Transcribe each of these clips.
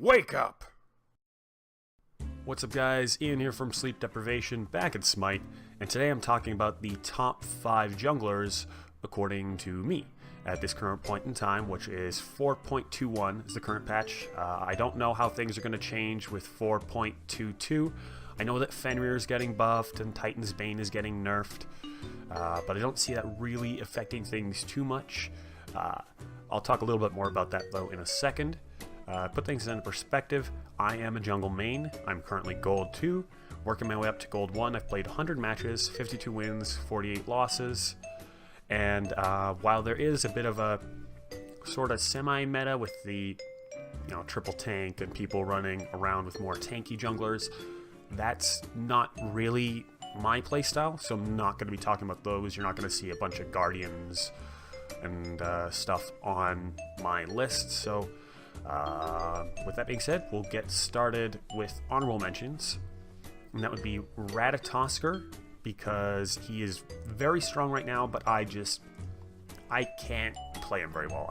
Wake up! What's up guys, Ian here from Sleep Deprivation, back at Smite, and today I'm talking about the top 5 junglers according to me at this current point in time, which is 4.21 is the current patch. I don't know how things are going to change with 4.22. I know that Fenrir is getting buffed and Titan's Bane is getting nerfed, but I don't see that really affecting things too much. I'll talk a little bit more about that though in a second. Put things into perspective, I am a jungle main. I'm currently gold 2, working my way up to gold 1. I've played 100 matches, 52 wins, 48 losses, and while there is a bit of a sort of semi-meta with the triple tank and people running around with more tanky junglers, that's not really my playstyle, so I'm not going to be talking about those. You're not going to see a bunch of guardians and stuff on my list, so with that being said, we'll get started with honorable mentions, and that would be Ratatosker, because he is very strong right now, but I can't play him very well.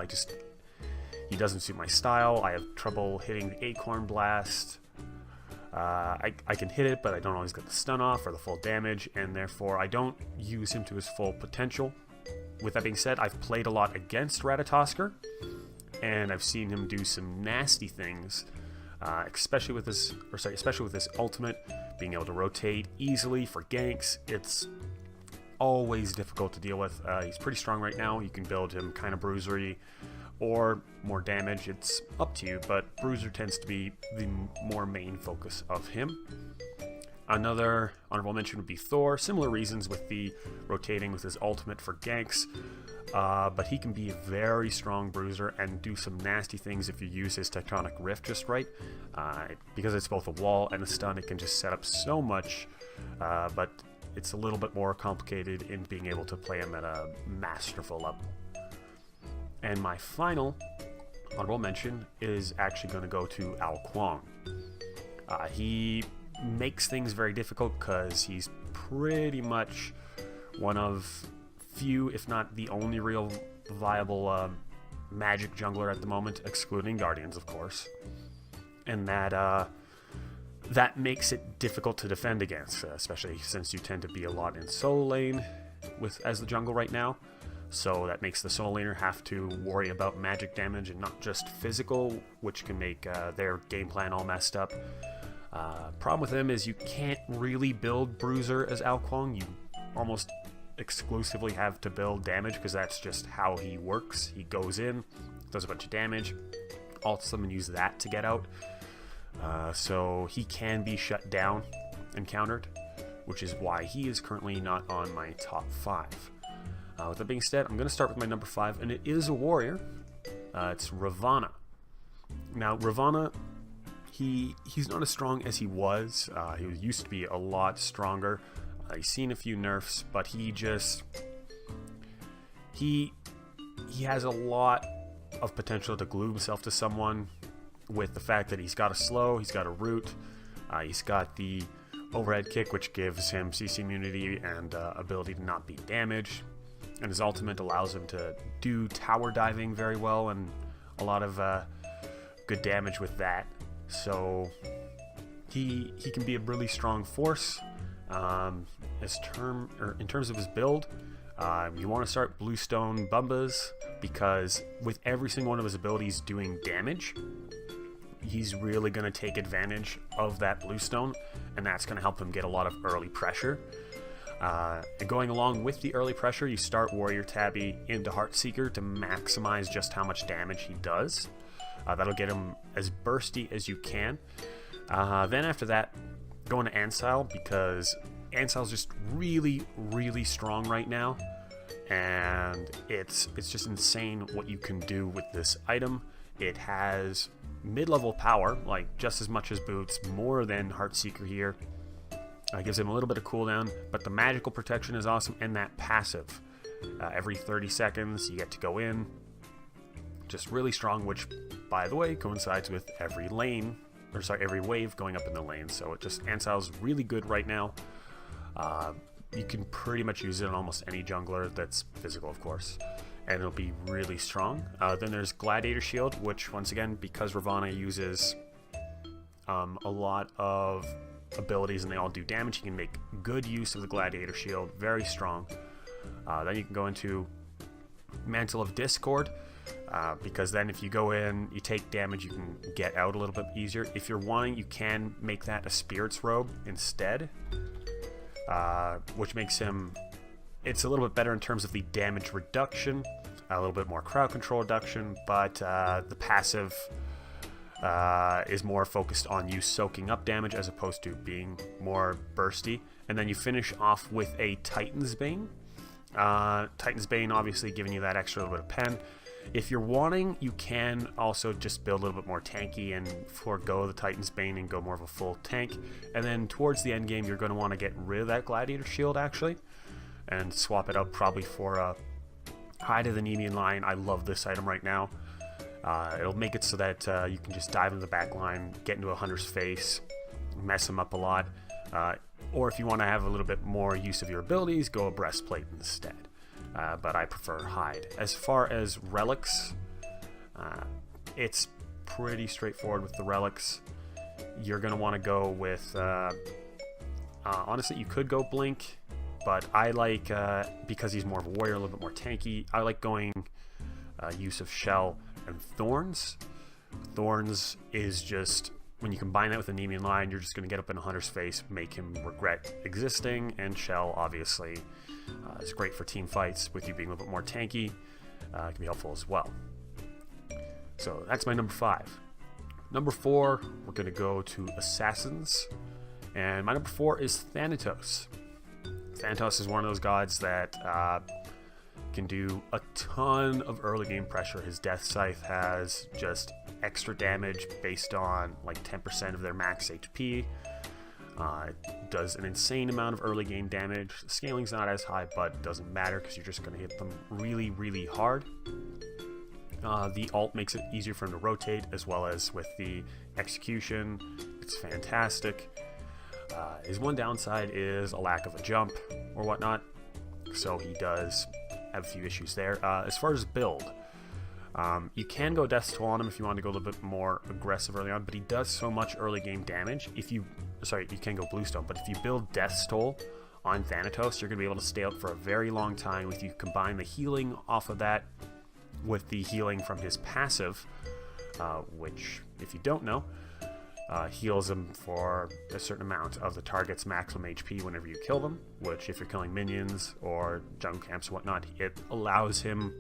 He doesn't suit my style. I have trouble hitting the Acorn Blast. I can hit it, but I don't always get the stun off or the full damage, and therefore I don't use him to his full potential. With that being said, I've played a lot against Ratatosker, and I've seen him do some nasty things, especially with his ultimate, being able to rotate easily for ganks. It's always difficult to deal with. He's pretty strong right now. You can build him kind of bruisery or more damage. It's up to you, but bruiser tends to be the more main focus of him. Another honorable mention would be Thor. Similar reasons with the rotating with his ultimate for ganks. But he can be a very strong bruiser and do some nasty things if you use his Tectonic Rift just right. Because it's both a wall and a stun, it can just set up so much, but it's a little bit more complicated in being able to play him at a masterful level. And my final honorable mention is actually going to go to Ao Kuang. He makes things very difficult because he's pretty much one of few, if not the only real viable magic jungler at the moment, excluding Guardians, of course. And that makes it difficult to defend against, especially since you tend to be a lot in solo lane as the jungle right now. So that makes the solo laner have to worry about magic damage and not just physical, which can make their game plan all messed up. Problem with him is you can't really build bruiser as Ao Kuang. You almost exclusively have to build damage because that's just how he works. He goes in, does a bunch of damage, ults them and use that to get out. So he can be shut down and countered, which is why he is currently not on my top 5. With that being said, I'm going to start with my number 5, and it is a warrior. It's Ravana. Now, Ravana, he's not as strong as he was. He used to be a lot stronger. He's seen a few nerfs, but he has a lot of potential to glue himself to someone with the fact that he's got a slow, he's got a root, he's got the overhead kick, which gives him CC immunity and ability to not be damaged, and his ultimate allows him to do tower diving very well and a lot of good damage with that. So he can be a really strong force. In terms of his build, you want to start Bluestone Bumbas, because with every single one of his abilities doing damage, he's really going to take advantage of that Bluestone, and that's going to help him get a lot of early pressure. And going along with the early pressure, you start Warrior Tabby into Heartseeker to maximize just how much damage he does. That'll get him as bursty as you can. Then after that, go into Ansile, because Ansile's just really, really strong right now, and it's just insane what you can do with this item. It has mid-level power, like just as much as Boots, more than Heartseeker here. Gives him a little bit of cooldown, but the magical protection is awesome, and that passive. Every 30 seconds, you get to go in. Just really strong, which, by the way, coincides with every wave going up in the lane. So Ansile's really good right now. You can pretty much use it on almost any jungler that's physical, of course. and it'll be really strong. Then there's Gladiator Shield, which once again, because Ravana uses a lot of abilities, and they all do damage. You can make good use of the Gladiator Shield, very strong. Then you can go into Mantle of Discord, because then if you go in, you take damage, you can get out a little bit easier. If you're wanting, you can make that a Spirit's Robe instead, which makes him, it's a little bit better in terms of the damage reduction, a little bit more crowd control reduction, but the passive is more focused on you soaking up damage as opposed to being more bursty. And then you finish off with a Titan's Bane. Titan's Bane obviously giving you that extra little bit of pen. If you're wanting, you can also just build a little bit more tanky and forego the Titan's Bane and go more of a full tank. And then towards the end game, you're going to want to get rid of that Gladiator Shield actually, and swap it out probably for a Hide of the Nemean Lion. I love this item right now. It'll make it so that you can just dive into the back line, get into a hunter's face, mess him up a lot. Or if you want to have a little bit more use of your abilities, go a breastplate instead. But I prefer hide. As far as relics, it's pretty straightforward with the relics. You're going to want to go with, honestly, you could go Blink, but I like, because he's more of a warrior, a little bit more tanky, I like going use of Shell and Thorns. Thorns is just, when you combine that with a Nemean Lion, you're just going to get up in a hunter's face, make him regret existing, and Shell obviously is great for team fights. With you being a little bit more tanky, it can be helpful as well. So that's my number 5. Number 4, we're going to go to Assassins, and my number 4 is Thanatos. Thanatos is one of those gods that can do a ton of early game pressure. His Death Scythe has just extra damage based on like 10% of their max HP. It does an insane amount of early game damage. The scaling's not as high, but it doesn't matter because you're just going to hit them really, really hard. The ult makes it easier for him to rotate, as well as with the execution. It's fantastic. His one downside is a lack of a jump or whatnot, so he does have a few issues there. As far as build, you can go Death's Toll on him if you want to go a little bit more aggressive early on, but he does so much early game damage. You can go Bluestone, but if you build Death's Toll on Thanatos, you're going to be able to stay out for a very long time. If you combine the healing off of that with the healing from his passive, which, if you don't know, heals him for a certain amount of the target's maximum HP whenever you kill them, which if you're killing minions or jungle camps or whatnot, it allows him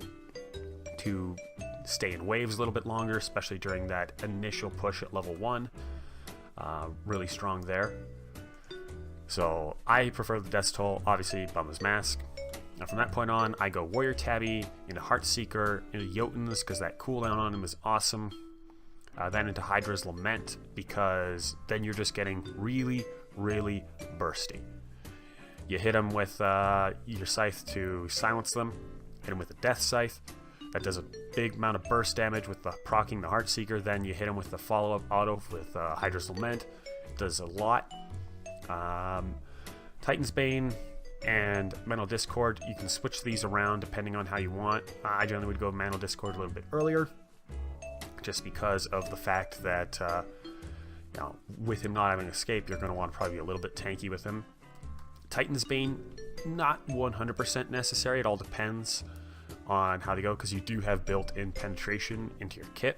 to stay in waves a little bit longer, especially during that initial push at level 1. Really strong there. So I prefer the Death's Toll, obviously Bumba's Mask. Now from that point on, I go Warrior Tabby, into Heartseeker, into Jotuns, because that cooldown on him is awesome. Then into Hydra's Lament, because then you're just getting really, really bursty. You hit him with your Scythe to silence them, hit him with the Death Scythe. That does a big amount of burst damage with the proccing the Heartseeker. Then you hit him with the follow-up auto with Hydra's Lament. It does a lot. Titan's Bane and Mental Discord, you can switch these around depending on how you want. I generally would go Mental Discord a little bit earlier, just because of the fact that with him not having escape, you're going to want to probably be a little bit tanky with him. Titan's Bane, not 100% necessary. It all depends on how they go, because you do have built-in penetration into your kit,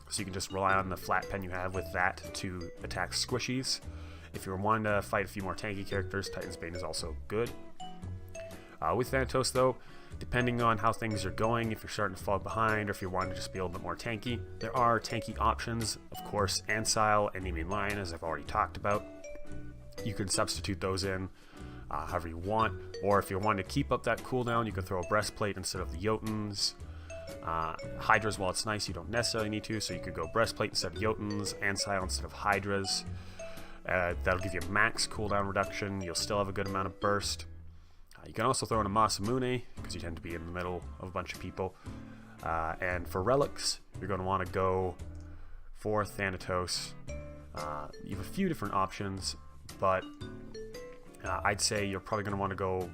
so you can just rely on the flat pen you have with that to attack squishies. If you're wanting to fight a few more tanky characters, Titan's Bane is also good. With Thanatos though, depending on how things are going, if you're starting to fall behind or if you're wanting to just be a little bit more tanky, there are tanky options. Of course, Ansile and Nemean Lion, as I've already talked about. You can substitute those in however you want, or if you're wanting to keep up that cooldown, you can throw a Breastplate instead of the Jotuns. Hydras, while it's nice, you don't necessarily need to, so you could go Breastplate instead of Jotuns, Ansile instead of Hydras. That'll give you max cooldown reduction. You'll still have a good amount of burst. You can also throw in a Masamune, because you tend to be in the middle of a bunch of people. And for relics, you're going to want to go for Thanatos. You have a few different options, but I'd say you're probably going to want to go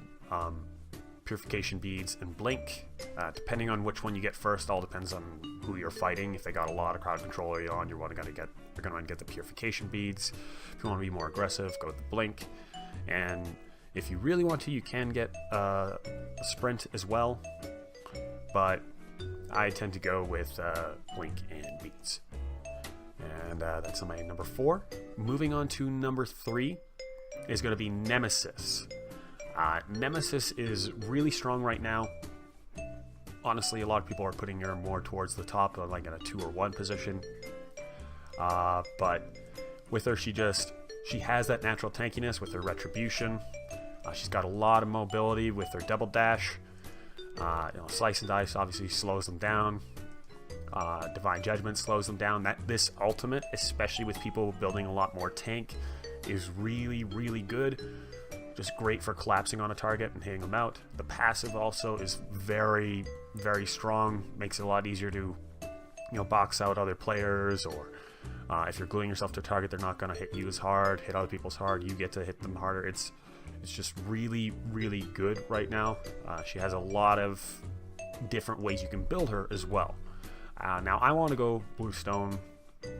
Purification Beads, and Blink. Depending on which one you get first, all depends on who you're fighting. If they got a lot of crowd control early on, you're going to want to get the Purification Beads. If you want to be more aggressive, go with the Blink. And if you really want to, you can get a Sprint as well, but I tend to go with Blink and Beads. And that's on my number 4. Moving on to number 3 is going to be Nemesis. Nemesis is really strong right now. Honestly, a lot of people are putting her more towards the top, like in a 2 or 1 position. But with her, she has that natural tankiness with her Retribution. She's got a lot of mobility with her double dash. Slice and Dice obviously slows them down. Divine Judgment slows them down. This ultimate, especially with people building a lot more tank, is really, really good. Just great for collapsing on a target and hitting them out. The passive also is very, very strong. Makes it a lot easier to, box out other players, or if you're gluing yourself to a target, they're not going to hit you as hard, hit other people's hard. You get to hit them harder. It's just really, really good right now. She has a lot of different ways you can build her as well. Now, I want to go Bluestone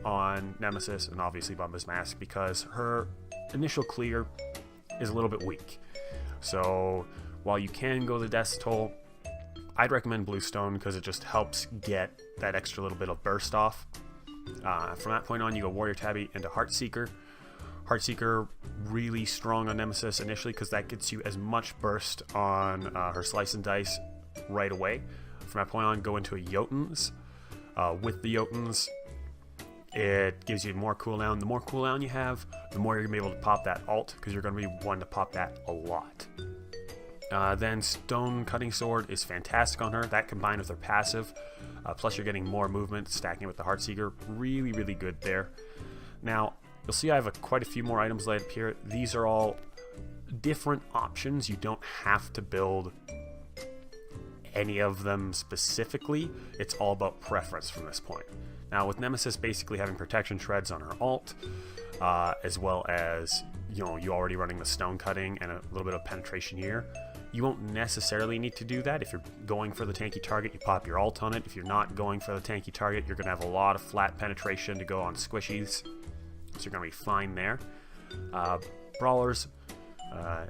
on Nemesis and obviously Bumba's Mask because her initial clear is a little bit weak. So while you can go the Death's Toll, I'd recommend Bluestone because it just helps get that extra little bit of burst off. From that point on, you go Warrior Tabby into Heartseeker. Heartseeker really strong on Nemesis initially because that gets you as much burst on her Slice and Dice right away. From that point on, go into a Jotuns. With the Jotuns, it gives you more cooldown. The more cooldown you have, the more you're going to be able to pop that ult because you're going to be one to pop that a lot. Then Stone Cutting Sword is fantastic on her. That combined with her passive, plus you're getting more movement, stacking with the Heartseeker, really, really good there. Now, you'll see I have quite a few more items laid up here. These are all different options. You don't have to build any of them specifically. It's all about preference from this point. Now, with Nemesis basically having protection shreds on her ult, as well as you already running the stone cutting and a little bit of penetration here, you won't necessarily need to do that. If you're going for the tanky target, you pop your ult on it. If you're not going for the tanky target, you're going to have a lot of flat penetration to go on squishies, so you're going to be fine there. Brawlers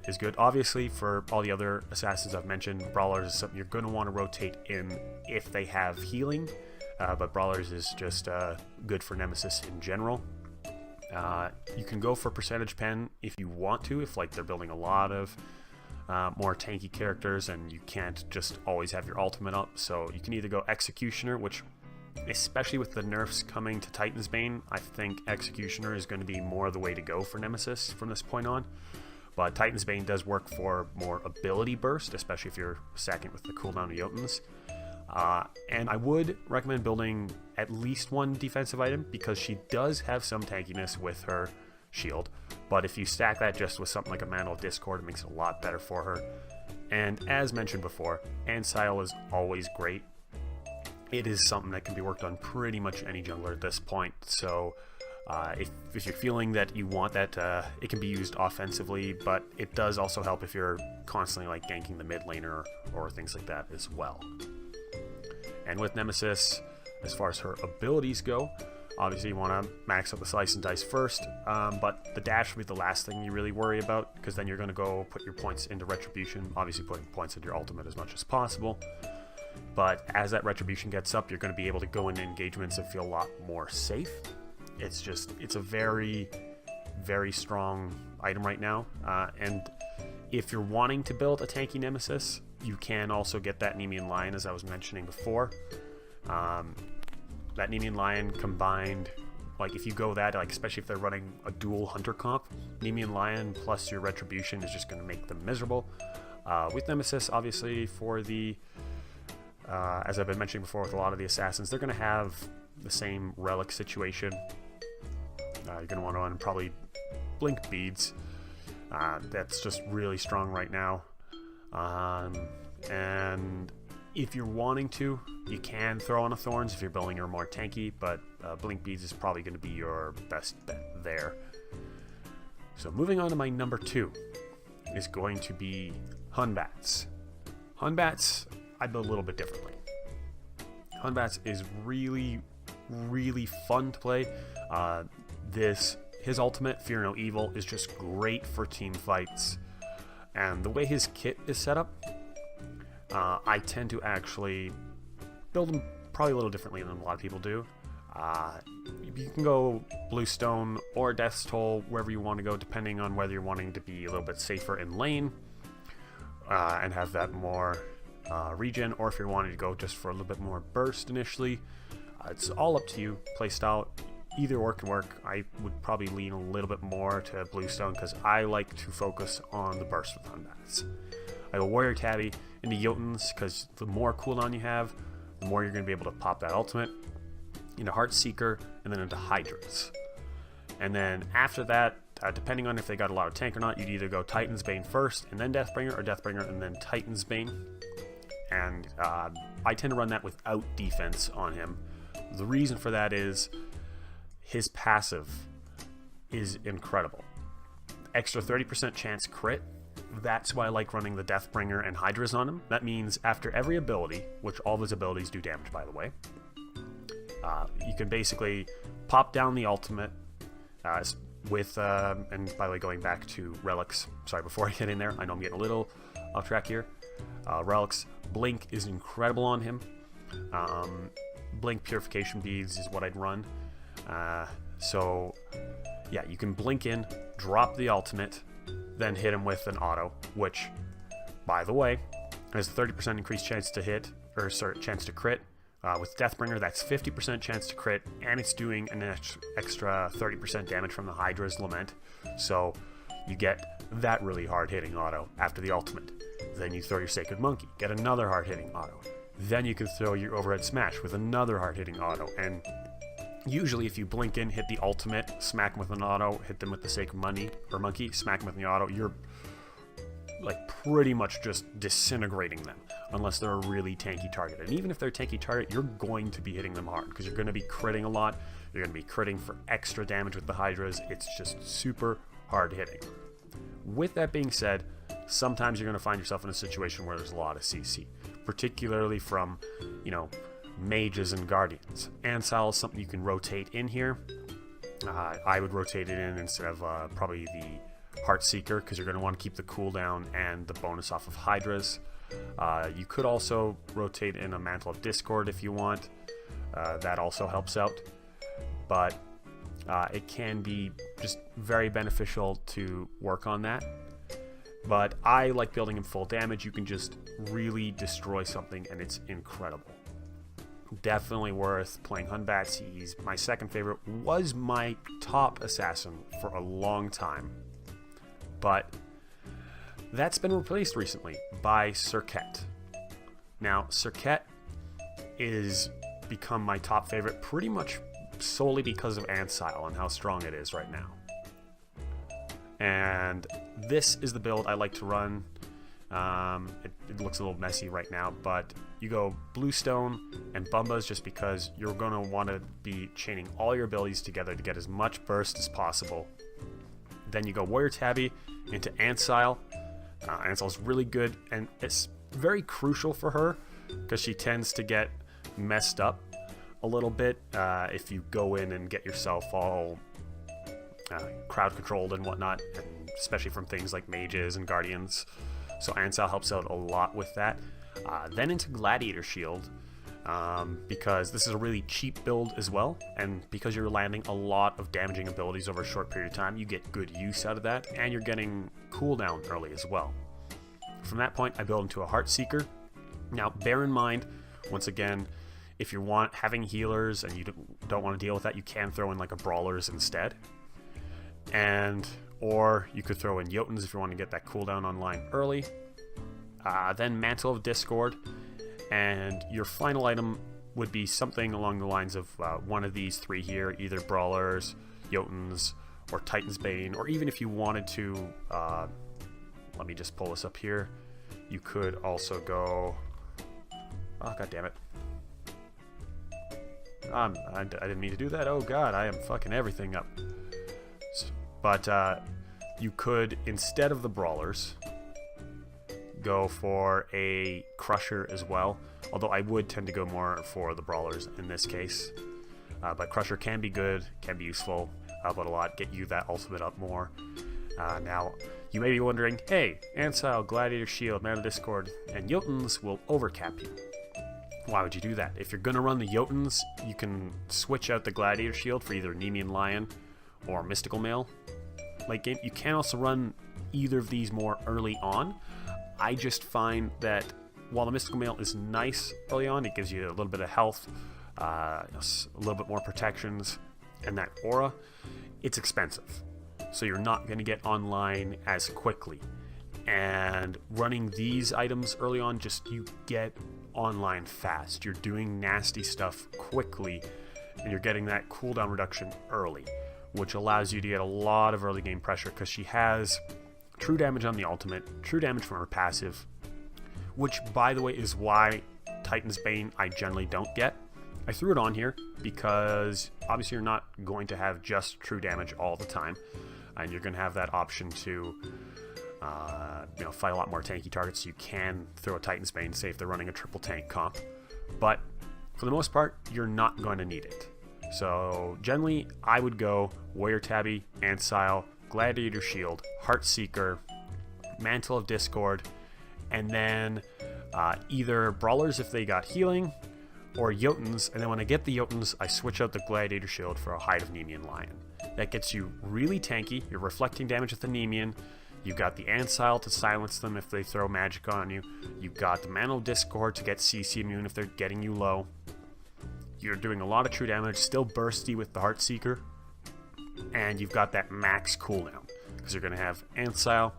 is good. Obviously, for all the other assassins I've mentioned, Brawlers is something you're going to want to rotate in if they have healing, but Brawlers is just good for Nemesis in general. You can go for Percentage Pen if you want to, if they're building a lot of more tanky characters and you can't just always have your ultimate up. So you can either go Executioner, which, especially with the nerfs coming to Titan's Bane, I think Executioner is going to be more the way to go for Nemesis from this point on. But Titan's Bane does work for more ability burst, especially if you're stacking with the cooldown of Jotuns. And I would recommend building at least one defensive item because she does have some tankiness with her shield. But if you stack that just with something like a Mantle of Discord, it makes it a lot better for her. And as mentioned before, Ancile is always great. It is something that can be worked on pretty much any jungler at this point. So if you're feeling that you want that, it can be used offensively, but it does also help if you're constantly ganking the mid laner or things like that as well. And with Nemesis, as far as her abilities go, obviously you want to max out the Slice and Dice first, but the dash will be the last thing you really worry about, because then you're going to go put your points into Retribution, obviously putting points into your ultimate as much as possible. But as that Retribution gets up, you're going to be able to go into engagements and feel a lot more safe. It's a very, very strong item right now, and if you're wanting to build a tanky Nemesis, you can also get that Nemean Lion, as I was mentioning before. That Nemean Lion combined, if you go that, especially if they're running a dual Hunter comp, Nemean Lion plus your Retribution is just going to make them miserable. With Nemesis, obviously, for the, as I've been mentioning before with a lot of the assassins, they're going to have the same relic situation. You're going to want to run probably Blink Beads. That's just really strong right now. And if you're wanting to, you can throw on a Thorns if you're building her more tanky, but Blink Beads is probably going to be your best bet there. So moving on to my number 2 is going to be HunBatz. HunBatz, I build a little bit differently. HunBatz is really, really fun to play. His ultimate, Fear No Evil, is just great for team fights. And the way his kit is set up, I tend to actually build him probably a little differently than a lot of people do. You can go Bluestone or Death's Toll, wherever you want to go, depending on whether you're wanting to be a little bit safer in lane and have that more regen, or if you're wanting to go just for a little bit more burst initially. It's all up to you. Playstyle, either or can work. I would probably lean a little bit more to Bluestone because I like to focus on the burst with HunBatz. I go Warrior Tabby into Jotuns because the more cooldown you have, the more you're going to be able to pop that ultimate, into Heartseeker, and then into Hydras. And then after that, depending on if they got a lot of tank or not, you'd either go Titan's Bane first, and then Deathbringer, or Deathbringer and then Titan's Bane. And I tend to run that without defense on him. The reason for that is his passive is incredible. Extra 30% chance crit. That's why I like running the Deathbringer and Hydras on him. That means after every ability, which all of his abilities do damage, by the way, you can basically pop down the ultimate with, and by the way, going back to Relics, sorry, before I get in there, I know I'm getting a little off track here. Relics, Blink is incredible on him. Blink Purification Beads is what I'd run. So, yeah, you can blink in, drop the ultimate, then hit him with an auto, which, by the way, has a 30% increased chance to hit, or sorry, chance to crit. With Deathbringer, that's 50% chance to crit, and it's doing an extra 30% damage from the Hydra's Lament. So you get that really hard-hitting auto after the ultimate. Then you throw your Sacred Monkey, get another hard-hitting auto. Then you can throw your Overhead Smash with another hard-hitting auto. And usually if you blink in, hit the ultimate, smack them with an auto, hit them with the Sacred Monkey, smack them with the auto, you're like pretty much just disintegrating them, unless they're a really tanky target. And even if they're a tanky target, you're going to be hitting them hard because you're going to be critting a lot. You're going to be critting for extra damage with the Hydras. It's just super hard hitting. With that being said, sometimes you're going to find yourself in a situation where there's a lot of CC, particularly from, mages and guardians. Ansal is something you can rotate in here. I would rotate it in instead of probably the Heartseeker, because you're going to want to keep the cooldown and the bonus off of Hydras. You could also rotate in a Mantle of Discord if you want. That also helps out. But it can be just very beneficial to work on that. But I like building him full damage. You can just really destroy something, and it's incredible. Definitely worth playing HunBatz. He's my second favorite. Was my top assassin for a long time. But that's been replaced recently by Serket. Now, Serket is become my top favorite pretty much solely because of Ansile and how strong it is right now. And this is the build I like to run. It looks a little messy right now, but you go Bluestone and Bumbas just because you're going to want to be chaining all your abilities together to get as much burst as possible. Then you go Warrior Tabby into Ansile. Ansile's really good, and it's very crucial for her because she tends to get messed up a little bit if you go in and get yourself all crowd controlled and whatnot, and especially from things like mages and guardians. So Ansile helps out a lot with that. Then into Gladiator Shield, because this is a really cheap build as well, and because you're landing a lot of damaging abilities over a short period of time, you get good use out of that, and you're getting cooldown early as well. From that point, I build into a Heartseeker. Now, bear in mind, once again, if you're having healers and you don't want to deal with that, you can throw in like a Brawlers instead. Or you could throw in Jotuns if you want to get that cooldown online early. Then Mantle of Discord, and your final item would be something along the lines of one of these three here, either Brawlers, Jotuns, or Titan's Bane, or even if you wanted to, let me just pull this up here, you could also go, oh god damn it, I didn't mean to do that, oh god, I am fucking everything up. But you could, instead of the Brawlers, go for a Crusher as well, although I would tend to go more for the Brawlers in this case. But Crusher can be good, can be useful, help out a lot, get you that ultimate up more. Now, you may be wondering, hey, Ansile, Gladiator Shield, Mana Discord, and Jotuns will overcap you. Why would you do that? If you're going to run the Jotuns, you can switch out the Gladiator Shield for either Nemean Lion or Mystical Male late game. You can also run either of these more early on. I just find that while the Mystical Male is nice early on, it gives you a little bit of health, a little bit more protections, and that aura, it's expensive. So you're not going to get online as quickly. And running these items early on, just you get online fast. You're doing nasty stuff quickly, and you're getting that cooldown reduction early, which allows you to get a lot of early game pressure because she has true damage on the ultimate, true damage from her passive, which, by the way, is why Titan's Bane I generally don't get. I threw it on here because obviously you're not going to have just true damage all the time, and you're going to have that option to fight a lot more tanky targets. You can throw a Titan's Bane, say if they're running a triple tank comp, but for the most part, you're not going to need it. So generally, I would go Warrior Tabby, Ansile, Gladiator Shield, Heartseeker, Mantle of Discord, and then either Brawlers if they got healing, or Jotuns, and then when I get the Jotuns, I switch out the Gladiator Shield for a Hide of Nemean Lion. That gets you really tanky, you're reflecting damage with the Nemean, you've got the Ansile to silence them if they throw magic on you, you've got the Mantle of Discord to get CC immune if they're getting you low, you're doing a lot of true damage, still bursty with the Heartseeker, and you've got that max cooldown, because you're going to have Ansile,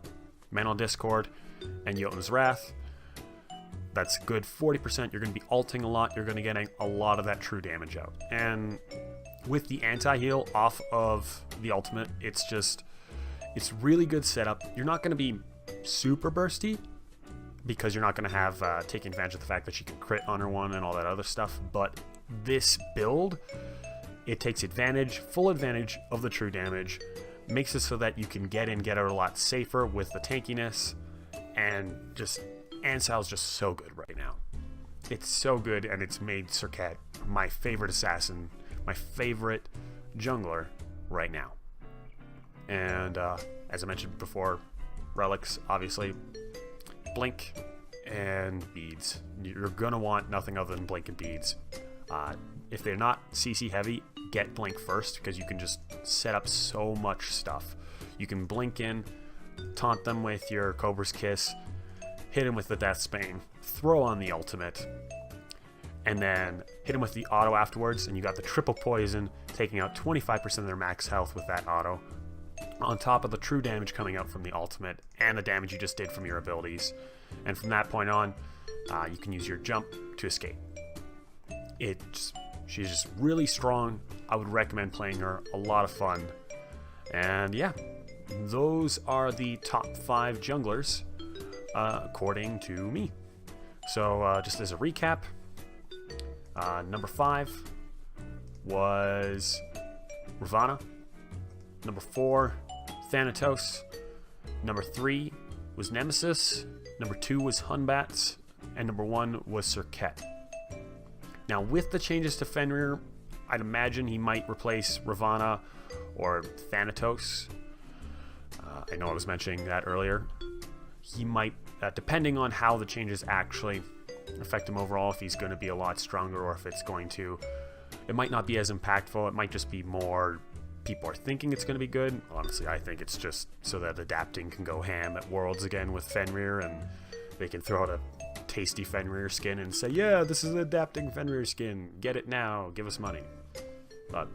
Mantle of Discord, and Jotun's Wrath. That's good 40%. You're going to be ulting a lot. You're going to get a lot of that true damage out. And with the anti-heal off of the ultimate, it's really good setup. You're not going to be super bursty because you're not going to have taking advantage of the fact that she can crit on her one and all that other stuff. But this build, it takes full advantage of the true damage, makes it so that you can get out a lot safer with the tankiness, and just Ansile's just so good right now. It's so good, and it's made Serket my favorite assassin, my favorite jungler right now. And as I mentioned before, relics, obviously, blink and beads. You're gonna want nothing other than blink and beads. If they're not CC heavy, get blink first, because you can just set up so much stuff. You can blink in, taunt them with your Cobra's Kiss, hit him with the Death's Bane, throw on the ultimate, and then hit him with the auto afterwards, and you got the triple poison, taking out 25% of their max health with that auto, on top of the true damage coming out from the ultimate, and the damage you just did from your abilities. And from that point on, you can use your jump to escape. She's just really strong. I would recommend playing her. A lot of fun. And yeah, those are the top 5 junglers according to me. So just as a recap, number 5 was Ravana. Number 4, Thanatos. Number 3 was Nemesis. Number 2 was HunBatz. And number 1 was Serket. Now, with the changes to Fenrir, I'd imagine he might replace Ravana or Thanatos. I know I was mentioning that earlier. He might, depending on how the changes actually affect him overall, if he's going to be a lot stronger or if it's going to... It might not be as impactful. It might just be more... People are thinking it's going to be good. Honestly, I think it's just so that adapting can go ham at Worlds again with Fenrir, and they can throw out a tasty Fenrir skin and say, yeah, this is an adapting Fenrir skin, get it now, give us money. But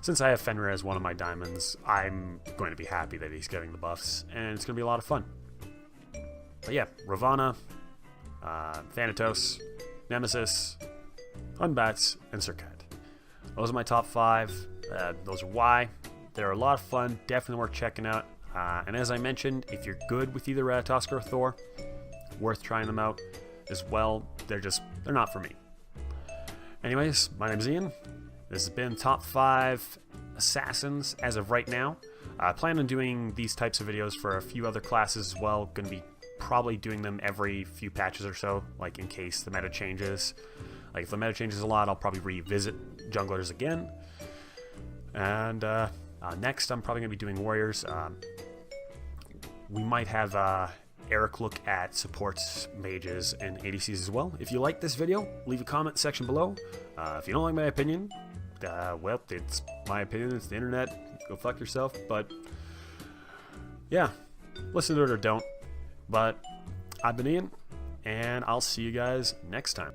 since I have Fenrir as one of my diamonds, I'm going to be happy that he's getting the buffs, and it's going to be a lot of fun. But yeah, Ravana, Thanatos, Nemesis, HunBatz, and Serket. Those are my top 5. Those are why. They're a lot of fun, definitely worth checking out. And as I mentioned, if you're good with either Thanatos or Thor, worth trying them out as well. They're not for me. Anyways, my name's Ian. This has been top 5 assassins as of right now. I plan on doing these types of videos for a few other classes as well. Going to be probably doing them every few patches or so, like in case the meta changes. Like if the meta changes a lot, I'll probably revisit junglers again. And next, I'm probably going to be doing warriors. We might have Eric look at supports, mages, and ADCs as well. If you like this video, leave a comment section below. If you don't like my opinion, well, it's my opinion, it's the internet, go fuck yourself. But yeah, listen to it or don't. But I've been Ian, and I'll see you guys next time.